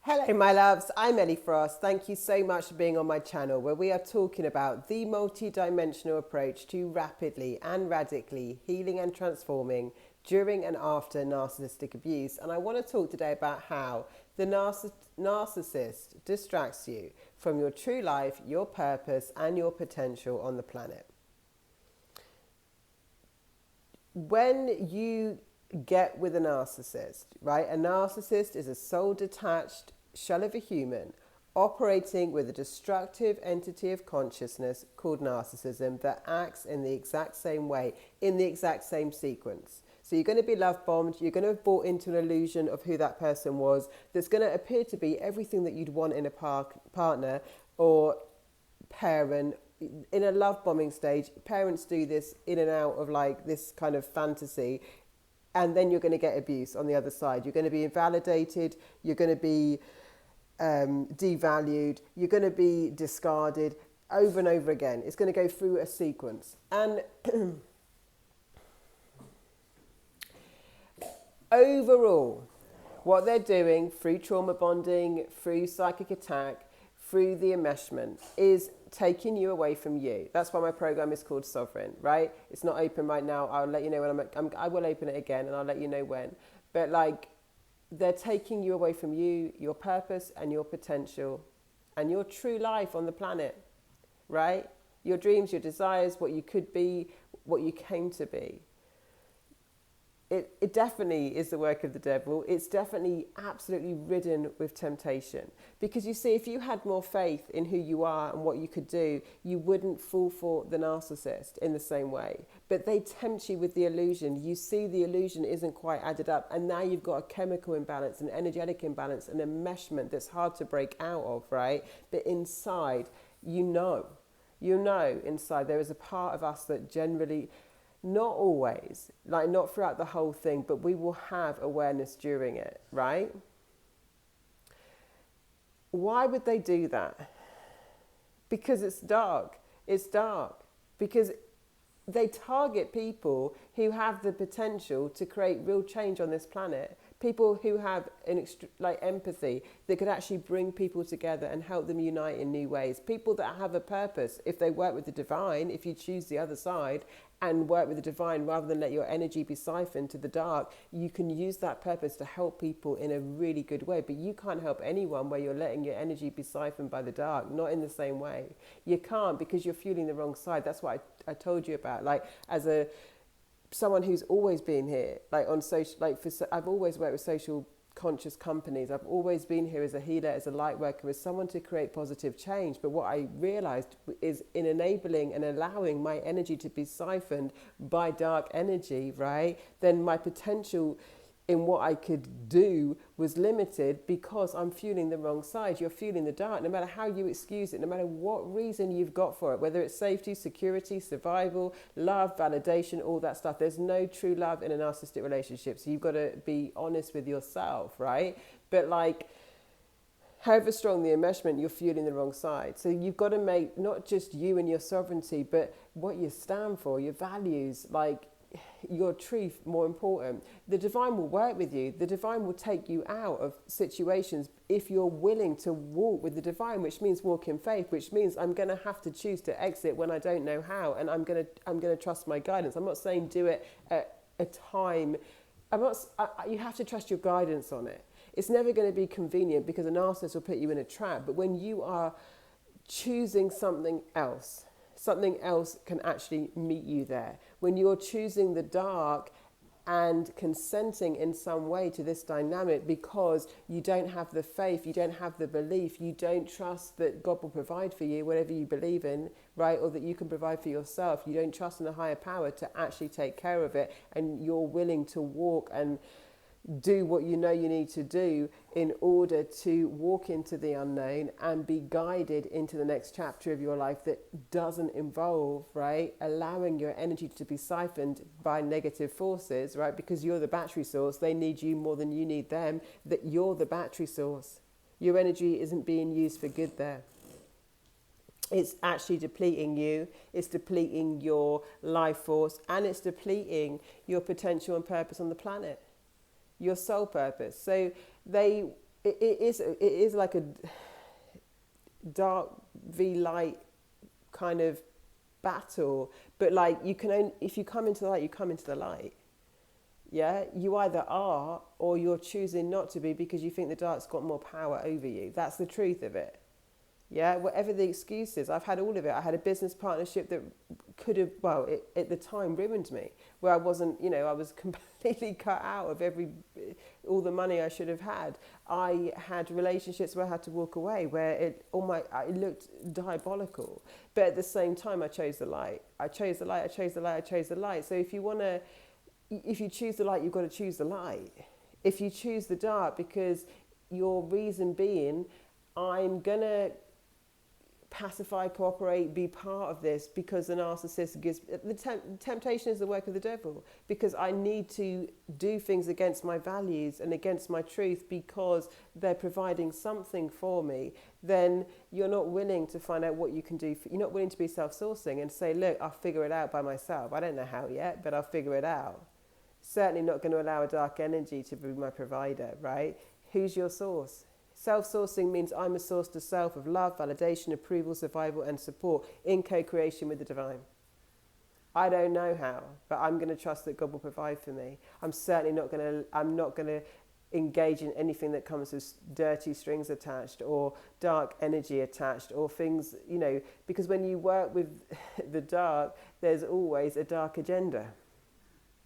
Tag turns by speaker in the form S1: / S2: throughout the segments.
S1: Hello my loves, I'm Ellie Frost. Thank you so much for being on my channel where we are talking about the multi-dimensional approach to rapidly and radically healing and transforming during and after narcissistic abuse. And I want to talk today about how the narcissist distracts you from your true life, your purpose and your potential on the planet. When you get with a narcissist, right? A narcissist is a soul-detached shell of a human operating with a destructive entity of consciousness called narcissism that acts in the exact same way, in the exact same sequence. So you're going to be love bombed, you're going to have bought into an illusion of who that person was that's going to appear to be everything that you'd want in a partner or parent. In a love bombing stage, parents do this in and out of like this kind of fantasy. And then you're going to get abuse on the other side. You're going to be invalidated. You're going to be devalued. You're going to be discarded over and over again. It's going to go through a sequence. And overall, what they're doing through trauma bonding, through psychic attack, through the enmeshment is taking you away from you. That's why my program is called Sovereign, right? It's not open right now. I'll let you know when I will open it again and I'll let you know when. But like, they're taking you away from you, your purpose and your potential and your true life on the planet, right? Your dreams, your desires, what you could be, what you came to be. It definitely is the work of the devil. It's definitely absolutely ridden with temptation. Because you see, if you had more faith in who you are and what you could do, you wouldn't fall for the narcissist in the same way. But they tempt you with the illusion. You see the illusion isn't quite added up. And now you've got a chemical imbalance, an energetic imbalance, an enmeshment that's hard to break out of, right? But inside, you know inside there is a part of us that generally... Not always, like not throughout the whole thing, but we will have awareness during it, right? Why would they do that? Because it's dark. It's dark. Because they target people who have the potential to create real change on this planet. People who have like empathy that could actually bring people together and help them unite in new ways. People that have a purpose. If they work with the divine, if you choose the other side and work with the divine rather than let your energy be siphoned to the dark, you can use that purpose to help people in a really good way. But you can't help anyone where you're letting your energy be siphoned by the dark, not in the same way. You can't, because you're fueling the wrong side. That's what I told you about. Like, as someone who's always been here, like on social, I've always worked with social conscious companies. I've always been here as a healer, as a light worker, as someone to create positive change. But what I realized is in enabling and allowing my energy to be siphoned by dark energy, right, then my potential in what I could do was limited because I'm fueling the wrong side. You're fueling the dark, no matter how you excuse it, no matter what reason you've got for it, whether it's safety, security, survival, love, validation, all that stuff. There's no true love in a narcissistic relationship. So you've got to be honest with yourself, right? But like, however strong the enmeshment, you're fueling the wrong side. So you've got to make not just you and your sovereignty, but what you stand for, your values, like your truth more important. The divine will work with you. The divine will take you out of situations if you're willing to walk with the divine, which means walk in faith, which means I'm going to have to choose to exit when I don't know how, and I'm going to trust my guidance. I'm not saying do it at a time. You have to trust your guidance on it. It's never going to be convenient because a narcissist will put you in a trap. But when you are choosing something else can actually meet you there. When you're choosing the dark and consenting in some way to this dynamic because you don't have the faith, you don't have the belief, you don't trust that God will provide for you whatever you believe in, right? Or that you can provide for yourself. You don't trust in a higher power to actually take care of it, and you're willing to walk and do what you know you need to do in order to walk into the unknown and be guided into the next chapter of your life that doesn't involve, right, allowing your energy to be siphoned by negative forces, right, because you're the battery source. They need you more than you need them. That you're the battery source. Your energy isn't being used for good there. It's actually depleting you, it's depleting your life force, and it's depleting your potential and purpose on the planet. Your soul purpose. So they it is like a dark v light kind of battle, but like you can only, if you come into the light, you come into the light. Yeah, you either are or you're choosing not to be because you think the dark's got more power over you. That's the truth of it. Yeah, whatever the excuse is, I've had all of it. I had a business partnership that could have, well, it, at the time ruined me, where I wasn't, I was completely cut out of all the money I should have had. I had relationships where I had to walk away, where it looked diabolical. But at the same time, I chose the light. I chose the light, I chose the light, I chose the light. So if you choose the light, you've got to choose the light. If you choose the dark because your reason being, I'm going to pacify, cooperate, be part of this because the narcissist gives... temptation is the work of the devil, because I need to do things against my values and against my truth because they're providing something for me. Then you're not willing to find out what you can do. You're not willing to be self-sourcing and say, look, I'll figure it out by myself. I don't know how yet, but I'll figure it out. Certainly not going to allow a dark energy to be my provider, right? Who's your source? Self-sourcing means I'm a source to self of love, validation, approval, survival, and support in co-creation with the divine. I don't know how, but I'm going to trust that God will provide for me. I'm not going to engage in anything that comes with dirty strings attached or dark energy attached or things, because when you work with the dark, there's always a dark agenda.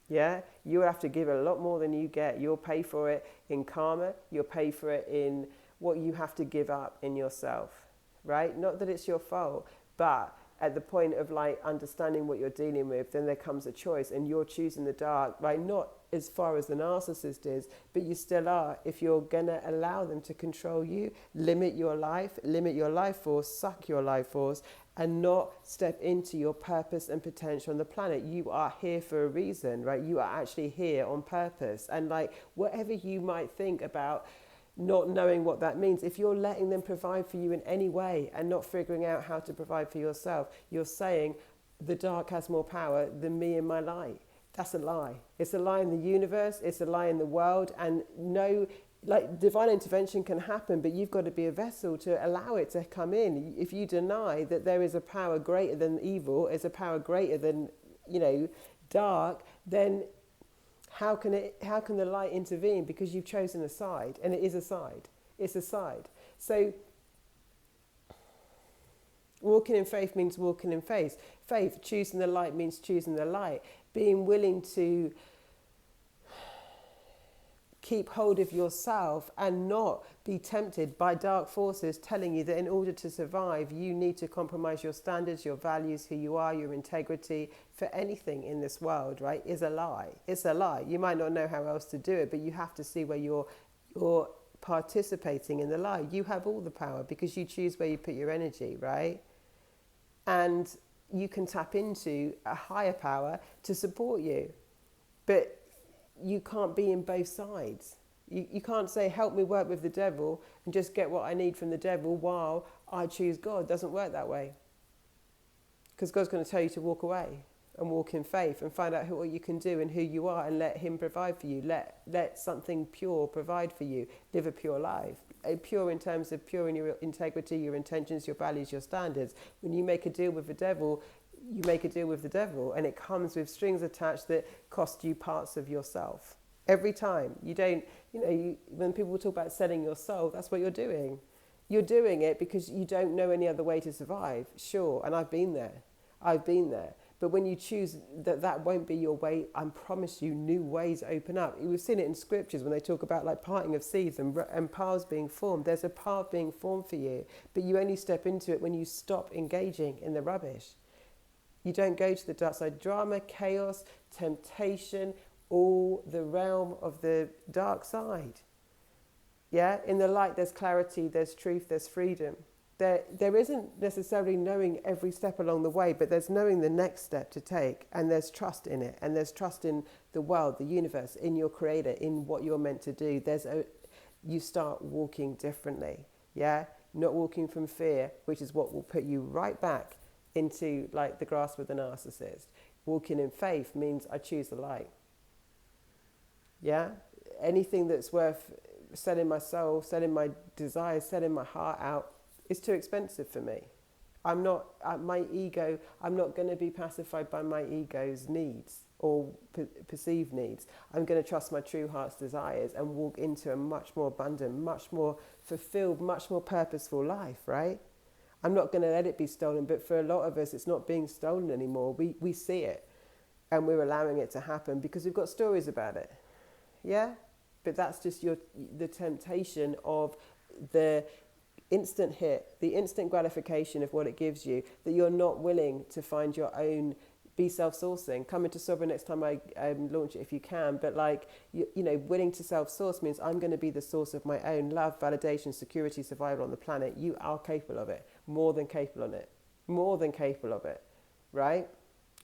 S1: Yeah, you have to give a lot more than you get. You'll pay for it in karma. You'll pay for it in what you have to give up in yourself, right? Not that it's your fault, but at the point of like understanding what you're dealing with, then there comes a choice and you're choosing the dark, right? Not as far as the narcissist is, but you still are. If you're gonna allow them to control you, limit your life force, suck your life force, and not step into your purpose and potential on the planet. You are here for a reason, right? You are actually here on purpose. And like whatever you might think about not knowing what that means, if you're letting them provide for you in any way and not figuring out how to provide for yourself, you're saying the dark has more power than me and my light. That's a lie. It's a lie in the universe, it's a lie in the world, and no, like divine intervention can happen, but you've got to be a vessel to allow it to come in. If you deny that there is a power greater than evil, is a power greater than, dark, then how can the light intervene? Because you've chosen a side, and it is a side. It's a side. So walking in faith means walking in faith. Faith, choosing the light means choosing the light. Being willing to keep hold of yourself and not be tempted by dark forces telling you that in order to survive, you need to compromise your standards, your values, who you are, your integrity for anything in this world, right, is a lie. It's a lie. You might not know how else to do it, but you have to see where you're participating in the lie. You have all the power because you choose where you put your energy, right? And you can tap into a higher power to support you. But you can't be in both sides. You can't say, help me work with the devil and just get what I need from the devil while I choose God. It doesn't work that way. Because God's going to tell you to walk away and walk in faith and find out what you can do and who you are and let him provide for you. Let something pure provide for you. Live a pure life. Pure in terms of pure in your integrity, your intentions, your values, your standards. When you make a deal with the devil, you make a deal with the devil, and it comes with strings attached that cost you parts of yourself. Every time. You don't, when people talk about selling your soul, that's what you're doing. You're doing it because you don't know any other way to survive. Sure, and I've been there. But when you choose that won't be your way, I promise you new ways open up. We've seen it in scriptures when they talk about like parting of seas and paths being formed. There's a path being formed for you, but you only step into it when you stop engaging in the rubbish. You don't go to the dark side. Drama, chaos, temptation, all the realm of the dark side. Yeah, in the light there's clarity, there's truth, there's freedom. There isn't necessarily knowing every step along the way, but there's knowing the next step to take, and there's trust in it, and there's trust in the world, the universe, in your creator, in what you're meant to do. You start walking differently, yeah? Not walking from fear, which is what will put you right back into like the grasp of the narcissist. Walking in faith means I choose the light. Yeah? Anything that's worth selling my soul, selling my desires, selling my heart out is too expensive for me. I'm not, my ego, I'm not going to be pacified by my ego's needs or perceived needs. I'm going to trust my true heart's desires and walk into a much more abundant, much more fulfilled, much more purposeful life, right? I'm not going to let it be stolen, but for a lot of us, it's not being stolen anymore. We see it and we're allowing it to happen because we've got stories about it. Yeah? But that's just the temptation of the instant hit, the instant gratification of what it gives you, that you're not willing to find your own, be self-sourcing. Come into Sovereign next time I launch it if you can, but like, you know, willing to self-source means I'm going to be the source of my own love, validation, security, survival on the planet. You are capable of it, more than capable of it, more than capable of it, right?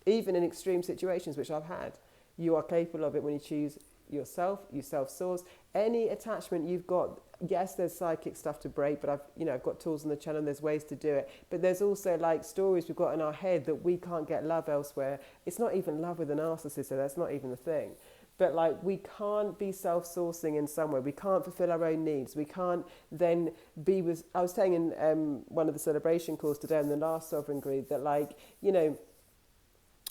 S1: Even in extreme situations, which I've had, you are capable of it when you choose yourself, you self-source. Any attachment you've got, yes, there's psychic stuff to break, but I've got tools on the channel, there's ways to do it. But there's also like stories we've got in our head that we can't get love elsewhere. It's not even love with a narcissist, so that's not even the thing. But like, we can't be self-sourcing in some way. We can't fulfill our own needs. We can't then be with, I was saying in one of the celebration calls today in the last Sovereign group that, like, you know,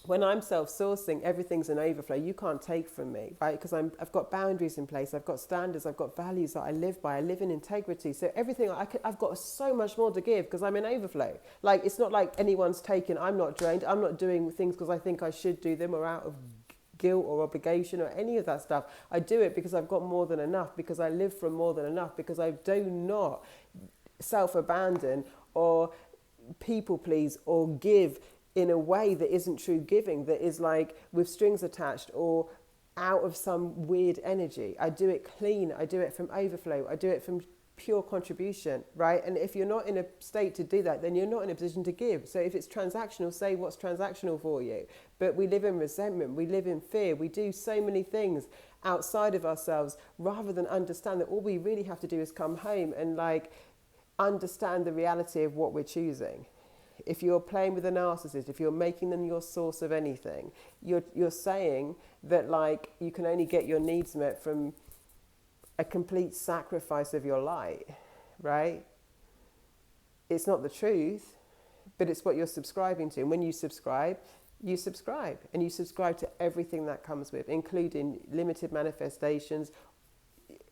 S1: when I'm self-sourcing, everything's an overflow. You can't take from me, right? Because I've got boundaries in place. I've got standards. I've got values that I live by. I live in integrity. So everything, I've got so much more to give because I'm in overflow. Like, it's not like anyone's taken. I'm not drained. I'm not doing things because I think I should do them or out of guilt or obligation or any of that stuff. I do it because I've got more than enough, because I live from more than enough, because I do not self-abandon or people please or give in a way that isn't true giving, that is like with strings attached or out of some weird energy. I do it clean. I do it from overflow. I do it from pure contribution, right? And if you're not in a state to do that, then you're not in a position to give. So if it's transactional, say what's transactional for you. But we live in resentment. We live in fear. We do so many things outside of ourselves rather than understand that all we really have to do is come home and like understand the reality of what we're choosing. If you're playing with a narcissist, if you're making them your source of anything, you're saying that like you can only get your needs met from a complete sacrifice of your light, right? It's not the truth, but it's what you're subscribing to. And when you subscribe, and you subscribe to everything that comes with, including limited manifestations,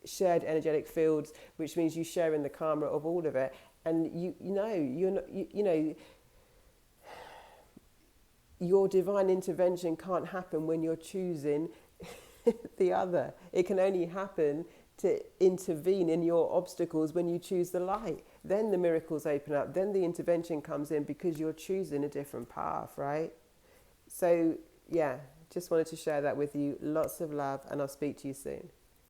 S1: shared energetic fields, which means you share in the karma of all of it. And you know, your divine intervention can't happen when you're choosing the other. It can only happen to intervene in your obstacles when you choose the light. Then the miracles open up. Then the intervention comes in because you're choosing a different path, right? So, yeah, just wanted to share that with you. Lots of love, and I'll speak to you soon.